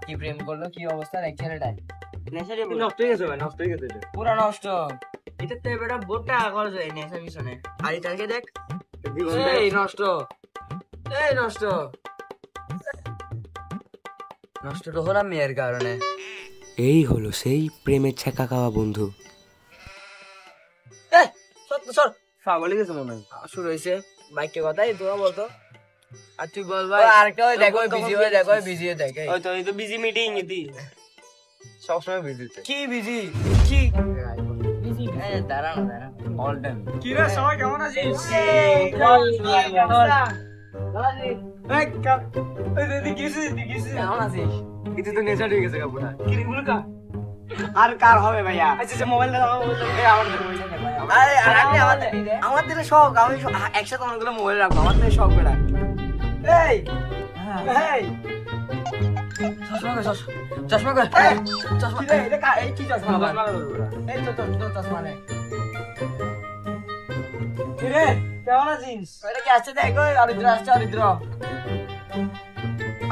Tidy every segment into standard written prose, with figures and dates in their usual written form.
কি প্রেম করলো, কি অবস্থা এক ছেলেটায়? নষ্ট হয়ে গেছে ভাই, নষ্ট হয়ে গেছে। পুরা নষ্ট। এটা তো বেটা বোটা খরচ হয় নেশা মিশনে। আর এটাকে দেখ এই নষ্ট, এই নষ্ট, নষ্ট তো হলাম মেয়ের কারণে। এই হলো সেই প্রেমের ছেঁকা খাওয়া বন্ধু। সর পাগল হয়ে গেছে মনে হয়। শুরু হয়েছে বাইকটা কথাই তোরা বলতো। আর তুই বল ভাই। আরেকটা ওই দেখো বিজি হয়ে দেখো বিজি হয়ে দেখে ওই তো এই তো বিজি মিটিং ইতি সবসময় বিজি। কি বিজি কি দাঁড়া না দাঁড়া অল টাইম। কি রে সবাই কেমন আছিস? কেমন আছিস? ইতি তো নেশা হয়ে গেছে কাপুরা। কি রে বুলকা? আর কার হবে ভাইয়া? আচ্ছা মোবাইল দাও, আমার আরে আর আপনি আমার দিলে শখ, আমি একসাথে অনেকগুলো মোবাইল রাখবো, আমার দিলে শখ বেড়া। এই এই চশমা কই চশমা কই চশমা কি রে এটা এই কি চশমা আবার? বাবা? এই তো চশমা নে। কি রে কেমন আছিস? ওইটা কি আসছে দেখো, অরিদ্র আসছে, অরিদ্র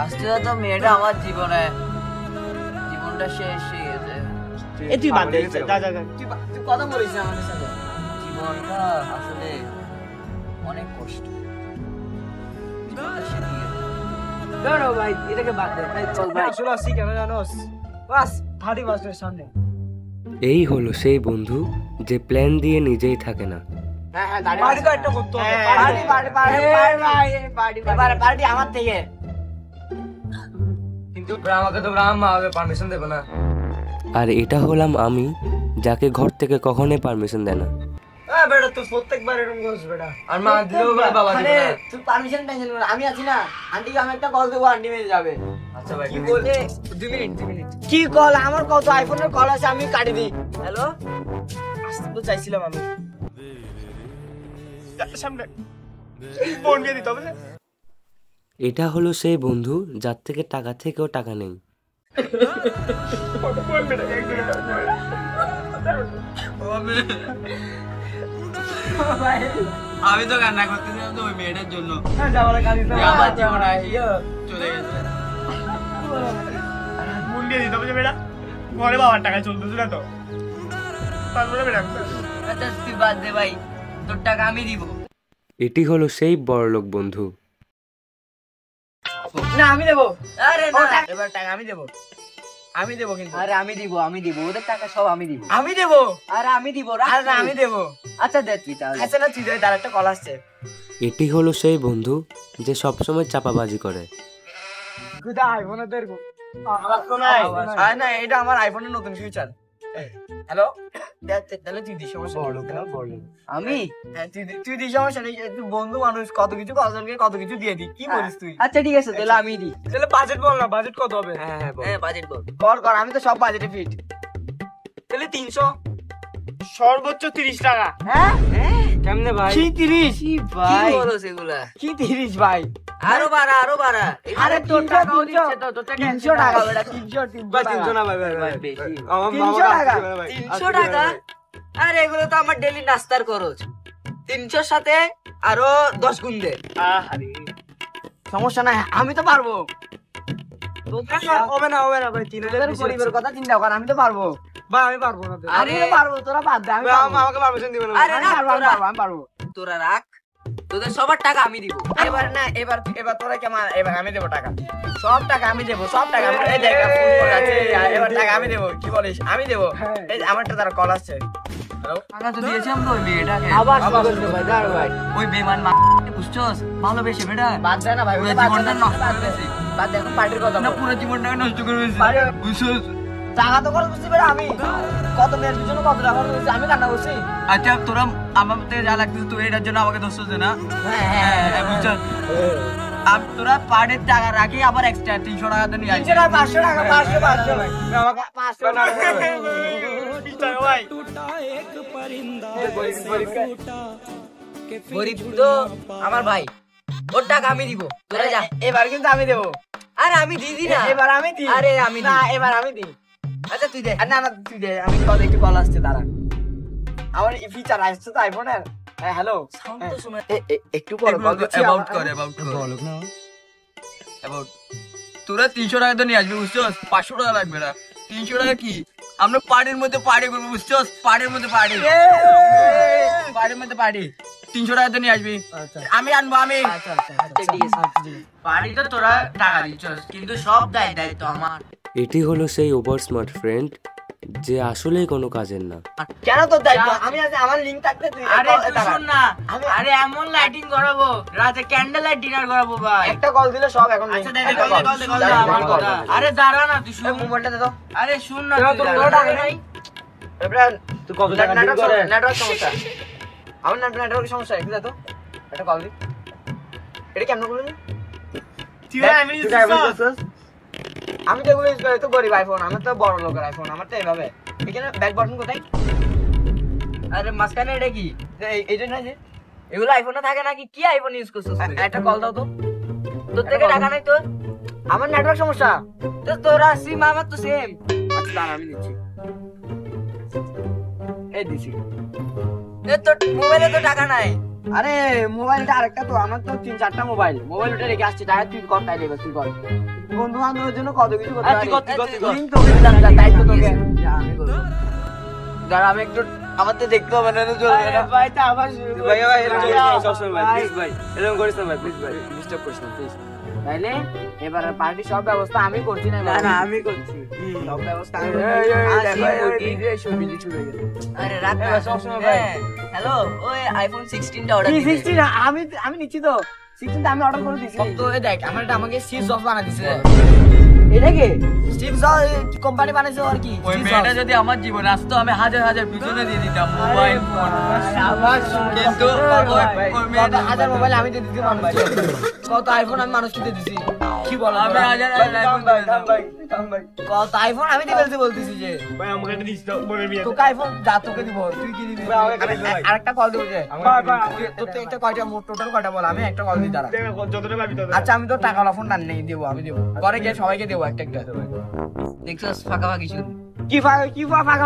আসছে। তো মেয়েটা আমার জীবনটা শেষ হয়ে গেছে। এই তুই বাদ দে যা যা যা। তুই কথা বলিস না আমাদের সাথে। জীবনটা আসলে অনেক কষ্ট, জীবনটা শেষ হয়ে গেছে। দাঁড়াও ভাই এটাকে বাদ দে। এই চল ভাই আসলে আসি কেন জানোস? বাস 30 এর সামনে। এই হলো সেই বন্ধু যে প্ল্যান দিয়ে নিজেই থাকে না। হ্যাঁ হ্যাঁ পার্টি তো একটা করতে হবে। পার্টি আমার থেকে। কিন্তু আমাকে তো মা হবে পারমিশন দেবে না। আর এটা হলাম আমি, যাকে ঘর থেকে কখনোই পারমিশন দেয় না। বেটা তুই প্রত্যেকবার এরকম করিস বেটা। আর মা দিলেও বাবা দিবে না। তুই পারমিশন টেনশন কর, আমি আছি না। আন্টিকে আমি একটা কল দেবো, আন্টি মেরে যাবে। আচ্ছা ভাই কি বলে 2 মিনিট কি কল? আমার কত আইফোনের কল আছে, আমি কাটি দিই। হ্যালো, আসতে তো চাইছিলাম আমি। সামনে ফোন দিয়ে দিতে হবে না? এটা হলো সেই বন্ধু যার থেকে টাকা থেকেও টাকা নেই। আমি তো কান্না করতেছিলাম তো ওই মেয়েটার জন্য। আমার জীবন চলে গেছে। ফোন দিয়ে দিতে হবে বেটা। ঘরে বাবার টাকা চলতেছে না তো। পারবো না বেটা। আচ্ছা তুই বাদ দে ভাই, তোর টাকা আমি দিব। এটি হলো সেই বড়লোক বন্ধু। না আমি দেবো। আরে না, এবার টাকা আমি দেবো, আমি দেবো কিন্তু। আরে আমি দিব ওদের টাকা সব আমি দিব। আমি দেবো। আরে আমি দিব। আরে না আমি দেবো। আচ্ছা দে তুই তাহলে। আচ্ছা না তুই দে, তার একটা কল আসছে। এটি হলো সেই বন্ধু যে সবসময় চাপাবাজি করে। কোথায় আইফোনে তোর আমার তো নাই। আরে না, এটা আমার আইফোনের নতুন ফিচার। হ্যালো, তাহলে তুই দিস সমস্যা নেই। আমি হ্যাঁ তুই দিস সমস্যা নেই। তুই বন্ধু মানুষ, কত কিছু কতজনকে কত কিছু দিয়ে দি। কি বলিস তুই? আচ্ছা ঠিক আছে, তাহলে আমি দিই। তাহলে বাজেট বল না, বাজেট কত হবে? হ্যাঁ বাজেট বল। কর আমি তো সব বাজেটে ফিট। তাহলে 300 সর্বোচ্চ 30 টাকা। হ্যাঁ কেমনে ভাই? কি 30? কি কি বলো সেগুলা? কি 30 ভাই? আরো বাড়া। আরে তোর টাকাও 300 দিচ্ছে তো, তোর টাকা 300 টাকা বেটা। 300 না ভাই ভাই বেশি। আমার 300 টাকা। 300 300 টাকা? আরে এগুলো তো আমার ডেইলি নাস্তার খরচ। 300 সাথে আরো 10 গুণ দে। আরে সমস্যা নাই, আমি তো পারবো। হবে না ভাই। 3000 গরিবের কথা চিন্তা কর, আমি তো পারবো। ভাই আমি পারবো না। আমি তো পারবো, তোরা বাদ দে। আমি পারবো। আমাকে পারমিশন দিবেন না। আরে না, আমি পারবো। তোরা রাখ, তোদের সবার টাকা আমি দিব। এবার না, এবার তোরা কেমন? এবার আমি দেবো টাকা। সব টাকা আমি দেবো, সব টাকা আমার। এই দেখ ফোন করে আছে। এবার টাকা আমি দেবো। কি বলিস? আমি দেবো। এই যে আমারটা তার কল আসছে। হ্যালো, টাকা তো দিয়েছিলাম তো ওই মেয়েটাকে। আবার শুরু করছে ভাই। দাঁড় ভাই। ওই বেমান বুঝছস, ভালোবেসে বেটা বাদ দে না ভাই। পুরো বাদ দে জীবনটা না, নষ্ট বাদ করে দে। দিয়েছে। বাদ দে, এখন পার্টির কথা না বল। পুরো জীবনটাকে নষ্ট করে দিয়েছে। আরে- বুঝছস? টাকা তো খরচ করছি বেটা আমি। কত মেয়ের পিছনে কত টাকা খরচ করছি, আমি কান্না করছি। আচ্ছা তোরা আমার থেকে যা লাগতেছে তুই এটার জন্য আমাকে দোষ দে না। হ্যাঁ বুঝছস? আর তোরা পাড়ের টাকা রাখি আবার এক্সট্রা 300 টাকা তো নিয়ে 300 টাকা, 500 টাকা, 500 ভাই। আমাকে 500 টাকা ভাই। গরিব তো আমার ভাই, ওর টাকা আমি দিব। তোরা যা। এবার কিন্তু আমি দেবো। আরে আমি দিদি না। এবার আমি দিই। আরে আমি না, দিই। এবার আমি দিই। আচ্ছা তুই দে। না তুই দে। আমি কল একটু কল আসছে, দাঁড়া। আমার ফিচার আসছে তো আইফোনের। হ্যাঁ হ্যালো, সাউন্ড তো শুনে। একটু পরে কল দিচ্ছি। অ্যাবাউট কর। অ্যাবাউট তোরা 300 টাকা তো নিয়ে আসবি বুঝছস, 500 টাকা লাগবে না। 300 টাকা কি, আমরা পার্টির মধ্যে পার্টি করবো বুঝছস, পার্টির মধ্যে পার্টি, পার্টির মধ্যে পার্টি। 300 টাকা তো নিয়ে আসবি, আমি আনবো আমি। পার্টি তো তোরা টাকা দিচ্ছস, কিন্তু সব দায়িত্ব আমার। এটি হলো সেই ওভার স্মার্ট ফ্রেন্ড যে আসলেই কোনো কাজের না। কেন তোর দায়িত্ব? আমি আছি, আমার লিংক থাকতে তুই আরে তুই শোন না, আরে এমন লাইটিং করাবো, রাতে ক্যান্ডেল লাইট ডিনার করাবো ভাই। একটা কল দিলে সব এখন আচ্ছা দে দে, কল দে আমার কথা। আরে দাঁড়া না তুই, শুন মোবাইলটা দে তো। আরে শুন না তোর তুই, কোনো টাকা নাই। এবার তুই কত টাকা ডিল করে? নেটওয়ার্ক সমস্যা, আমার নেটওয়ার্ক সমস্যা, একটু দে তো, একটা কল দি। এটা কেমন করলি? তুই ড্রাইভার করছিস? আমি তো এগুলো ইউজ করি, তো গরিব আইফোন, আমার তো বড় লোকের আইফোন, আমার তো এইভাবে। এখানে ব্যাক বাটন কোথায়? আরে মাঝখানে এটা কি? এইটা না যে এগুলো আইফোনে থাকে নাকি? কি আইফোন ইউজ করছিস তুই? একটা কল দাও তো। তোর থেকে টাকা নাই তোর? আমার নেটওয়ার্ক সমস্যা। তো তোরা সিম আমার তো সেম। আচ্ছা দাঁড়া, আমি দিচ্ছি। এই দিছি। এ তোর মোবাইলে তো টাকা নাই। আরে মোবাইলটা আরেকটা তো, আমার তো 3-4টা মোবাইল উঠে রেখে আসছি। টাকা তুই কর, তাই দেবে, তুই কর। বন্ধু বান্ধবের জন্য কত কিছু করতে তুই হয়। কর, তুই কর। লিঙ্ক তোকে দিলাম, দায়িত্ব তোকে। যা, আমি করবো। দাঁড়া, আমি একটু, আমার তো দেখতে হবে না, না চলবে না। ভাই তা আবার ভাই ভাই এরকম করিস না সবসময় ভাই, প্লিজ ভাই এরকম করিস না ভাই, প্লিজ ভাই ডিস্টার্ব করিস না প্লিজ। তাইলে এবার পার্টি সব ব্যবস্থা আমি করছি না? না না আমি করছি। সব ব্যবস্থা আমি আরে রাখ না, সবসময় ভাই। হ্যালো, ওই আইফোন 16টা অর্ডার দিবি। 16 আমি নিচ্ছি তো, 16টা আমি অর্ডার করে দিয়েছি। তো এই দেখ, আমাকে সিজ অফ বানা দিছে। এটা কি স্টিভ জবস কোম্পানি বানাইছে আর কি? ওই মেয়েটা যদি আমার জীবনে আসতো, আমি হাজার হাজার পিছনে দিয়ে দিতাম মোবাইল ফোন। কিন্তু ওই মেয়েটা হাজার মোবাইল আমি দিয়ে দিতে পারবো। কত আইফোন আমি মানুষকে দিয়ে দিছি, কি বলো? আমি হাজার হাজার আইফোন কত আইফোন আমি দিয়ে ফেলতে বলতেছি যে ভাই আমাকে একটা দিস দাও মনে বিয়ে। তোকে আইফোন যা তোকে দিব, তুই কি দিবি? ভাই, আমাকে একটা দিস ভাই। আরেকটা কল দেবো যে ভাই তোর তো একটা কয়টা, মোট টোটাল কয়টা বল, আমি একটা কল দিই দাঁড়া। যতটা পাবি ততটা। আচ্ছা আমি তো টাকাওয়ালা ফোন না নেই, দেবো আমি দেবো, পরে গিয়ে সবাইকে দেবো একটা একটা। দেখছস ফাঁকাফাঁকি শুরু। কি ফাঁকা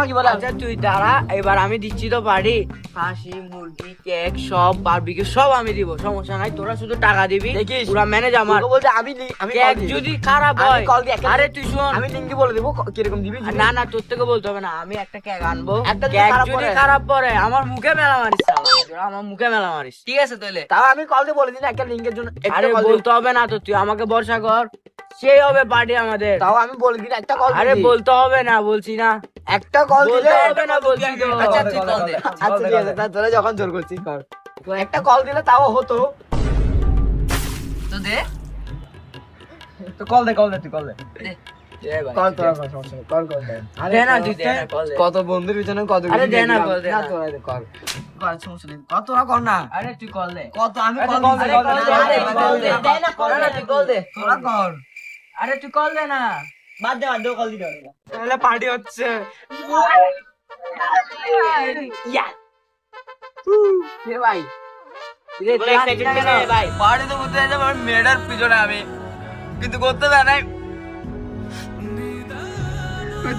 কি বলে? আচ্ছা তুই দাঁড়া, এবার আমি দিচ্ছি তো পার্টি, হাসি মুরগি কেক সব বারবিকিউ সব আমি দিব, সমস্যা নাই। তোরা শুধু টাকা দিবি, দেখিস পুরো ম্যানেজ আমার। তোকে বলছে আমি কেক যদি খারাপ হয়, কল দিই একটা, আরে তুই শোন, আমি লিংকে বলে দেবো কিরকম দিবি। না না তোর থেকে বলতে হবে না, আমি একটা কেক আনবো। একটা যদি কেক খারাপ যদি পড়ে? খারাপ পড়ে আমার মুখে মেলা মারিস, শালা। আমার মুখে মেলা মারিস, ঠিক আছে তাহলে? তাও আমি কল দিয়ে বলে দিই না, একটা লিংকের জন্য একটা আরে call দিবো। বলতে হবে না তো, তুই আমাকে ভরসা কর, সেই হবে পার্টি আমাদের। তাও আমি বলে দিই না, একটা কল আরে বলতে হবে না, বলছি না, একটা কল বলতে দিলে হবে না, বলছি তো। আচ্ছা তুই কল দে। আচ্ছা ঠিক আছে, তা তোরা যখন জোর করছিস কর। তো একটা কল দিলে তাও হতো। তো দে তো কল দে তুই কল দে। কল তোরা কর, সমস্যা নেই, কল কর দে। দে না, তুই দে না, কল দে। কত বন্ধুর পিছনে কত আরে কিছু দে না, দেখলাম। কল দে না। তোরা দে, কর কর, সমস্যা নেই, কত তোরা কর না। আরে তুই কল দে। কত আমি আরে কল কল দে, দিই। কল দে, আরে কল দে, কল দে, দে না, কল দে, তুই কল দে। তোরা কর। আরে তুই কল দে না। বাদ দে কল দিতে হবে না। তাহলে পার্টি হচ্ছে। এ ভাই রে তুই excited কেন ভাই? পার্টি তো করতে যাচ্ছি, আমার মেয়েটার পিছনে আমি, কিন্তু করতে দেয় নাই।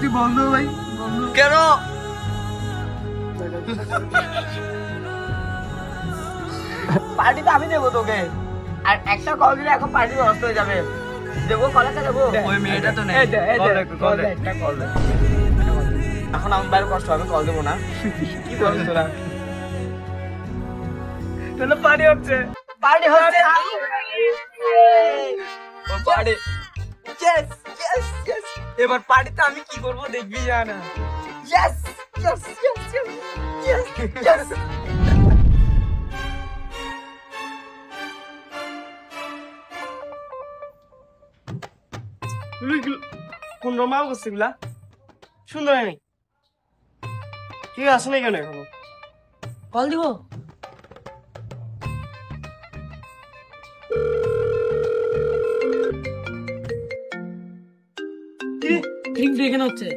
তুই বন্ধু ভাই, কেন? পার্টি তো আমি দেবো তোকে, আর একটা কল দিলে এখন পার্টি নষ্ট হয়ে যাবে। দেবো, কলেজে দেবো। ওই মেয়েটা তো নেই। এই দে, এই কল দে, দে, কল দে, একটা কল দে। এখন আমার বাইরে কষ্ট হবে, কল দেবো না। কি বলিস তোরা? তাহলে পার্টি হচ্ছে। পার্টি হচ্ছে। ও পার্টি। Yes, yes, yes, এবার পার্টিতে আমি কি করব দেখবি জানা। yes, yes, yes, yes, yes, yes. কোন রমাও করছে গুলা সুন্দর হয়নি, ঠিক আছে না কেন এখনো? কল দিব? ক্রিম তো এখানে হচ্ছে।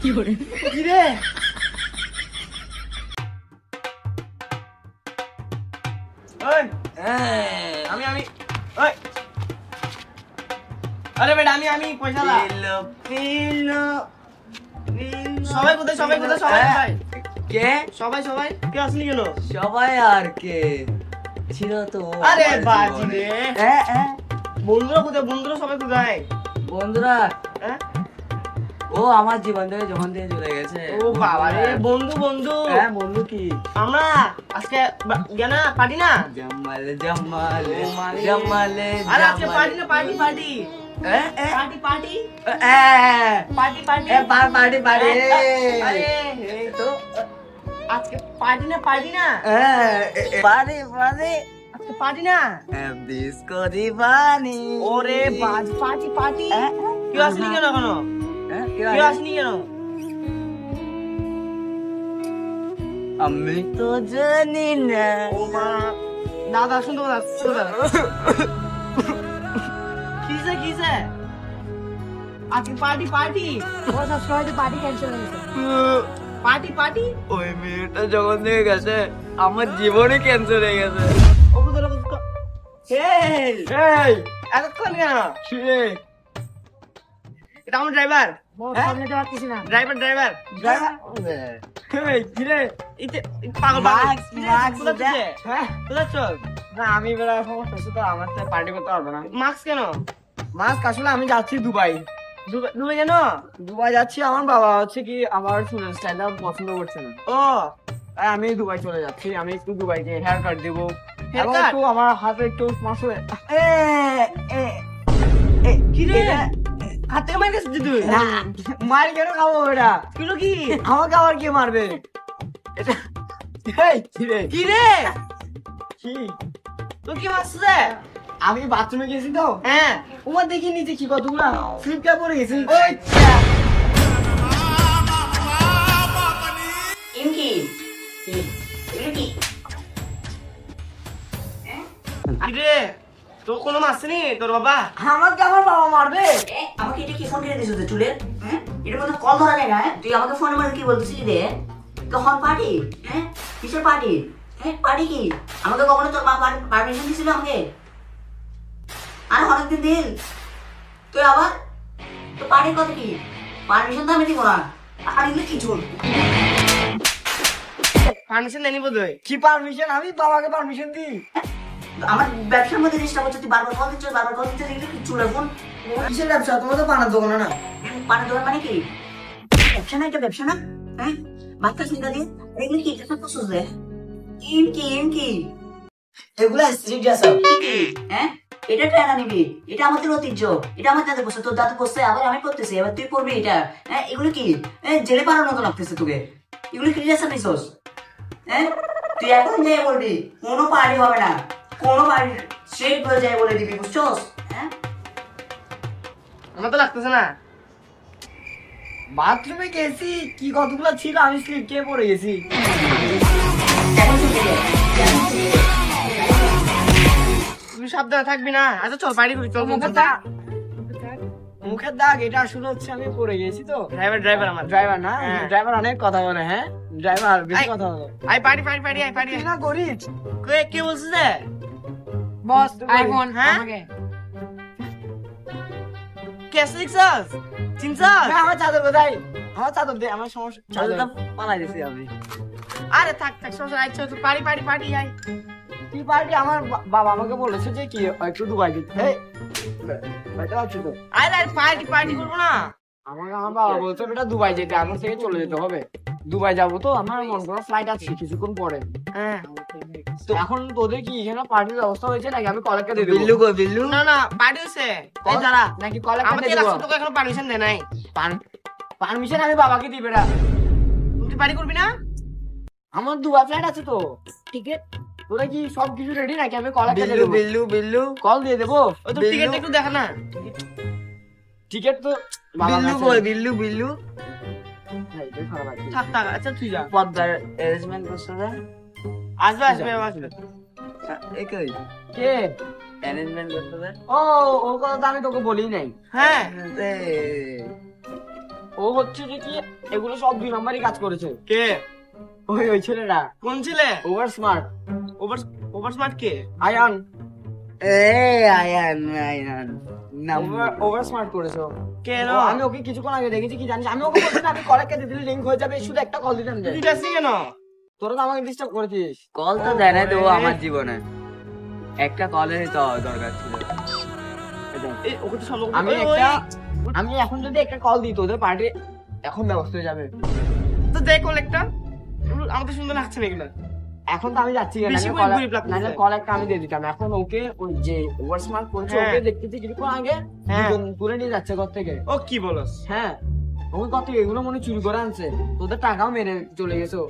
কি করে? কি রে? ওই আমি ওই আরে বেটা আমি পয়সা লা সবাই কোথায় সবাই কে? সবাই কে আসলি কেন? সবাই আর কে ছিল তো? আরে বাজি রে বন্ধুরা কোথায়? বন্ধুরা সবাই কোথায়? বন্ধুরা হ্যাঁ? ও আমার জীবন থেকে যখন থেকে চলে গেছে। ও বাবা রে, বন্ধু বন্ধু। হ্যাঁ বন্ধু কি? আমরা আজকে না পার্টি না? জামালে জামালে জামালে আরে আজকে পার্টি না, party party party party party party party party আরে এই তো আজকে পার্টি না, পার্টি না, পার্টি পার্টি আজকে পার্টি না। ডিস্কো দিবানি। ওরে বাজ, পার্টি পার্টি। কেউ আসেনি কেন এখনো? কেউ আসেনি কেন? আমি তো জানি না। ও মা, দাদা শুনতে কিসে কিসে আজকে পার্টি পার্টি ও সবসময় তো পার্টি ক্যান্সেল হয়ে গেছে। Party party. ওই মেয়েটা যখন থেকে গেছে আমার জীবনে ক্যান্সেল হয়ে গেছে। ও বুঝলো বুঝলো। এই এই এতক্ষণ কেন? এটা আমার ড্রাইভার। সামনে তো আর কিছু না। Driver driver driver. এই কিরে ইতে পাগল মাস্ক, মাস্ক কোথায় দে। হ্যাঁ কোথায় চল? না আমি বেলা সমস্যা হচ্ছে তো আমার সাথে পার্টি করতে পারবো না। মাস্ক কেন? মাস্ক আসলে আমি যাচ্ছি দুবাই। দুবাই কেন? দুবাই যাচ্ছি, আমার বাবা হচ্ছে কি আমার চুলের স্টাইলটা পছন্দ করছে না। ও তাই আমি দুবাই চলে যাচ্ছি। আমি একটু দুবাইতে হেয়ার কাট দিব। Hair এবং cut? একটু আমার হাতে একটু মাসে কিরে হাত থেকে মার গেছিস তুই? মার কেন খাবো এটা? কিলো কি? আমাকে আবার কে মারবে? এটা এই কিরে কিরে কি? তো কি মারছে? আমি বাথরুমে গেছি তো, হ্যাঁ ওমা দেখি নিচে কি কতগুলা ফ্লিপটা পরে গেছি। ওই ইমকি ইমকি কিরে তোর কোনো মারছেনি তোর বাবা? আমাকে আমার বাবা মারবে? আমাকে এটা কি ফোন করে দিছিস চুলের? হ্যাঁ এটা মধ্যে কল ধরা যায় না। হ্যাঁ? তুই আমাকে ফোনে মারে কি বলছিস রে? কখন পার্টি? হ্যাঁ কিসের পার্টি? হ্যাঁ পার্টি কি? আমাকে কখনো তোর মা পারমিশন দিছিল আমাকে? আর অনেকদিন দিল তুই আবার তো পার্টির কথা কি? পারমিশন তো আমি দিব না। আর এগুলো কি চুল? পারমিশন দেনি বোধহয়। কি পারমিশন? আমি বাবাকে পারমিশন দিই? আমার ব্যবসার মধ্যে ডিস্টার্ব হচ্ছে, তুই বারবার কল দিচ্ছিস, বারবার কল দিচ্ছিস, এগুলো কি চুলের ফোন? কিসের ব্যবসা? তোমার তো পানার দোকান না? পানের দোকান মানে কি? ব্যবসা না, এটা ব্যবসা না? হ্যাঁ বাচ্চা চিন্তা দিয়ে এগুলো কি? এটা তো সুজে ইম কি এগুলা স্ট্রিট আছে। হ্যাঁ এটা ট্রেনা নিবি, এটা আমাদের ঐতিহ্য, এটা আমার দাদু করছে, তোর দাদু করছে, আবার আমি করতেছি, এবার তুই পড়বি এটা। হ্যাঁ এগুলো কি জেলে পাড়ার মতো লাগতেছে তোকে, এগুলো কি ড্রেস নিছস? হ্যাঁ তুই এখন যাই বলবি কোনো পার্টি হবে না, কোনো পার্টি স্ট্রেট বলে যাই বলে দিবি, বুঝছস? হ্যাঁ আমার তো লাগতেছে না। বাথরুমে গেছি, কি কতগুলা ছিল, আমি স্লিপ খেয়ে পড়ে গেছি। এখন চলে যা, এখন চলে যা। তুই সাবধানে থাকবি না। আচ্ছা চল পার্টি করি, চল মুখের দাগ, এটা আসলে হচ্ছে আমি পড়ে গেছি তো। ড্রাইভার ড্রাইভার আমার ড্রাইভার না? হ্যাঁ। ড্রাইভার অনেক কথা বলে। হ্যাঁ ড্রাইভার বেশি আই- কথা বলে। I party party party I party তুই না করিস? কে বলছিস রে? বস আইফোন হ্যাঁ কেসে দেখছস? চিনছস? না, আমার চাদর কোথায়? আমার চাদর দে, আমার সমস্যা। চাদরটা পালাই দিছি আমি। আরে থাক থাক সমস্যা নাই, চল পার্টি পার্টি পার্টি আই। কি পার্টি? আমার বাবা আমাকে বলেছে যে কি একটু দুবাই দিতে। এই বাইতে পারছি তো। আরে আরে পার্টি পার্টি করবো না। আমাকে আমার বাবা বলছে বেটা দুবাই যেতে, আমার থেকে চলে যেতে হবে। দুবাই যাবো তো, আমার মন করা ফ্লাইট আছে কিছুক্ষণ পরে। হ্যাঁ তো এখন তোদের কি এখানে পার্টির ব্যবস্থা হয়েছে নাকি? আমি কলেজকে দিয়ে দেবো। বিল্লু কই বিল্লু? না না পার্টি হইছে এই দাঁড়া, নাকি কলেজকে আমাকে দিয়ে দেবো? লাগছে তোকে এখনো পারমিশন দে নাই। পারমিশন আমি বাবাকে দিই বেটা। তুই পার্টি করবি না? আমার দুবাই ফ্লাইট আছে তো, টিকিট। তোরা কি সব কিছু রেডি নাকি? আমি কলেজকে দিয়ে দেবো। বিল্লু বিল্লু কল দিয়ে দেবো। ওই তো টিকেটটা একটু দেখা না। টিকিট তো বিল্লু কই বিল্লু বিল্লু থাক থাক আচ্ছা তুই যা। পদ্মার অ্যারেঞ্জমেন্ট করছে না আসবে আসবে আসবে। একই কে? অ্যারেঞ্জমেন্ট করতে না ও ওর কথা তো আমি তোকে বলি নাই। হ্যাঁ ও হচ্ছে যে কি এগুলো সব 2 নম্বরই কাজ করেছে। কে? ওই ছেলেটা কোন ছেলে? Over smart. Over over smart কে? আয়ান আয়ান ওভার স্মার্ট করেছে ও। কে ও, নো? আমি ওকে কিছুক্ষণ আগে দেখেছি, কি জানিস? আমি ওকে বলছি না আমি কলেজকে দিয়ে দিলে লিংক হয়ে যাবে, শুধু একটা কল দিতাম যে। ঠিক আছে কেন? তোরা তো আমাকে ডিস্টার্ব করেছিস। কল তো দেয় নাই তো আমার জীবনে একটা কলের তো দরকার ছিল এই ওকে তো সম্ভব আমি এখন যদি একটা কল দিই তোদের পার্টি এখন ব্যবস্থা হয়ে যাবে। তো দেখ কল একটা, আমাদের সুন্দর লাগছে না এগুলা। এখন তো আমি যাচ্ছি বেশি করে ঘুরে লাগতেছে। কল একটা আমি দিয়ে দিতাম। এখন ওকে ওই যে ওভার স্মার্ট করছে হ্যাঁ। ওকে দেখতেছি কিছুক্ষণ আগে হ্যাঁ। দুজন তুলে নিয়ে যাচ্ছে ঘর থেকে। ও কি বলস? হ্যাঁ ওকে কত এগুলো মনে হয় চুরি করে আনছে, তোদের টাকাও মেরে চলে গেছো।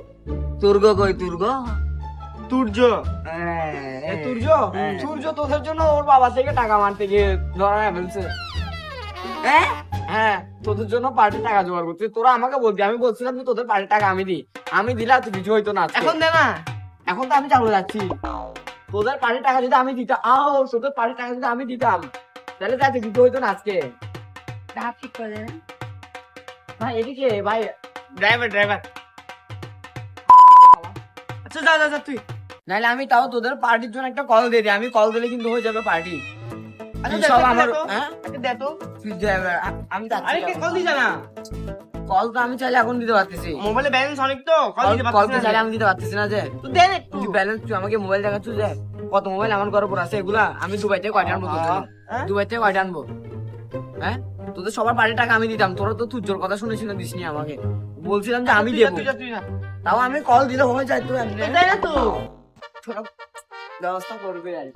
তুর্গ কই তুর্গ? তুর্য, সূর্য সূর্য তোদের জন্য ওর বাবা থেকে টাকা মারতে গিয়ে ধরা ফেলছে। হ্যাঁ তোদের জন্য পার্টি টাকা জোগাড় করছে, তোরা আমাকে বলবি, আমি বলছিলাম যে তোদের পার্টি টাকা আমি দিই, আমি দিলে তো কিছু হইতো না আজকে। এখন দে না। এখন তো আমি চালু যাচ্ছি, তোদের পার্টি টাকা যদি আমি দিতাম, তোদের পার্টি টাকা যদি আমি দিতাম তাহলে যাতে কিছু হইতো না আজকে। ঠিক করে ভাই এদিকে ভাই ড্রাইভার। আচ্ছা যা যা যা তুই। নাহলে আমি তাও তোদের পার্টির জন্য একটা কল দিয়ে দিই, আমি কল দিলে কিন্তু হয়ে যাবে পার্টি। আচ্ছা সব দে আমার তো, হ্যাঁ একটা দে তো। তুই driver, আমি যাচ্ছি। আরে কে কল দিছ না? কল তো আমি চাইলে এখন দিতে পারতেছি, মোবাইলে ব্যালেন্স অনেক তো, কল দিতে কল পারছিস তো না। চাইলে আমি দিতে পারতেছি না। যে তুই দেন একটু। তুই ব্যালেন্স, তুই আমাকে মোবাইল দেখাচ্ছিস যে কত মোবাইল আমার ঘরের উপর আছে, এগুলা আমি দুবাই থেকে কয়টা আনবো তোর জন্য? হ্যাঁ? দুবাই থেকে কয়টা আনবো? হ্যাঁ তোদের সবার বাড়ির টাকা আমি দিতাম, তোরা তো তুজ্জোর কথা শুনেছিল দিসনি আমাকে, বলছিলাম যে আমি তুই যা, দেবো, তুই যা। তাও আমি কল দিলে হয়ে যায় তো এমনি। তো দে না তো। তোরা ব্যবস্থা করবে আর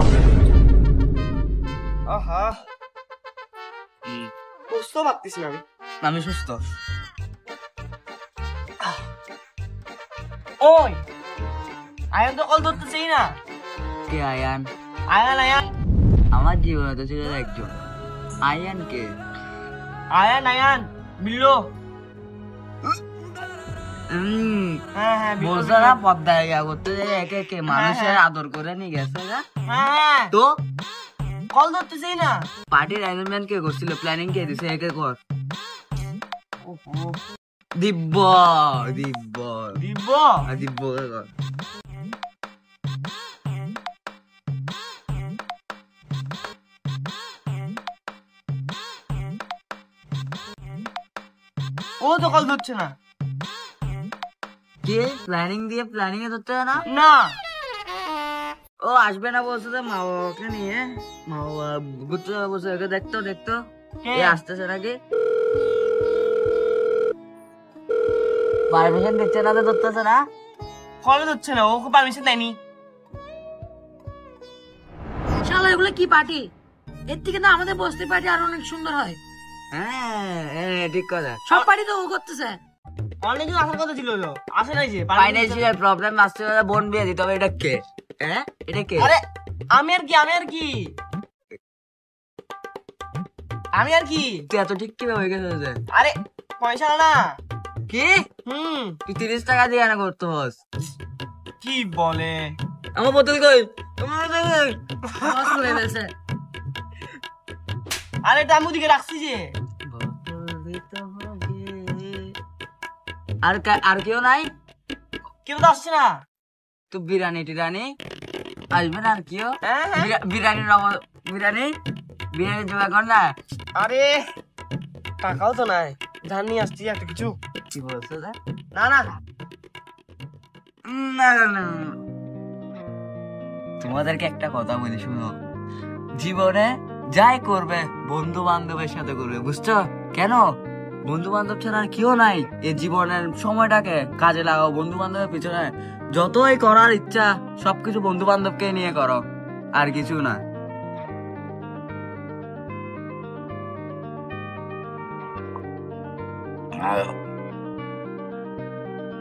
আহা বুঝতে পারতিস না আমি। আমি সুস্থ। ওই আয়ান তো কল ধরতেছেই না। কে আয়ান? আয়ান আমার জীবনে তো ছিল একজন। আয়ান কে? আয়ান বিল্লো। হ্যাঁ বিল্লো। বলছো না পদ্মায় গিয়া করতে যে একে একে মানুষের আদর করে নিয়ে গেছে গা। হ্যাঁ তো কল ধরতেছেই না। পার্টির অ্যারেঞ্জমেন্ট কে করছিল, প্ল্যানিং কে দিছে? একে কর। দিব্য দিব্য দিব দিব্য কে কর। ও তো কল ধরছে না। কে প্ল্যানিং দিয়ে প্ল্যানিং এ ধরতে হয় না? না ও আসবে না বলছে যে মা বাবাকে নিয়ে, মা বাবা ঘুরতে যাবে বলছে, একে দেখতো কে? এ আসতেছে নাকি? পারমিশন দিচ্ছে না তো ধরতেছে না? কল ধরছে না, ওকে পারমিশন দেয়নি। শালা এগুলো কি পার্টি? এর থেকে না আমাদের বস্তি পার্টি আরো অনেক সুন্দর হয়। হ্যাঁ ঠিক কথা। সব পার্টি তো ও করতেছে। অনেকদিন আসার কথা ছিল তো, আসে নাই যে। ফাইন্যান্সিয়াল প্রবলেম আসছে, বোন বিয়ে দিতে হবে। এটা কে? হ্যাঁ এটা কে? আরে আমি আর কি তুই এত ঠিক কিভাবে হয়ে গেছে যে? আরে পয়সা না। কি হুম তুই 30 টাকা দিয়ে আনা করতে হস? কি বলে? আমার বোতল কই? আমার বোতল কই? লস করে ফেলছে। আরে এটা আমি ওদিকে রাখছি যে। বোতল দিতে হবে। আর কেউ নাই? কেউ তো আসছে না। তো বিরিয়ানি টিরানি আসবে না? আর কেউ? হ্যাঁ, হ্যাঁ। বিরিয়ানি জোগাড় কর না। আরে টাকাও তো নাই, ধান নিয়ে আসছি একটা কিছু। কি বলছো? না না না না, তোমাদেরকে একটা কথা বলি শুনো, জীবনে যাই করবে বন্ধু বান্ধবের সাথে করবে, বুঝছো? কেন? বন্ধু বান্ধব ছাড়া আর কেউ নাই। এই জীবনের সময়টাকে কাজে লাগাও, বন্ধু বান্ধবের পিছনে যতই করার ইচ্ছা সবকিছু বন্ধু বান্ধবকে নিয়ে করো, আর কিছু না।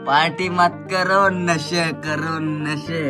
पार्टी मत करो, नशे करो नशे।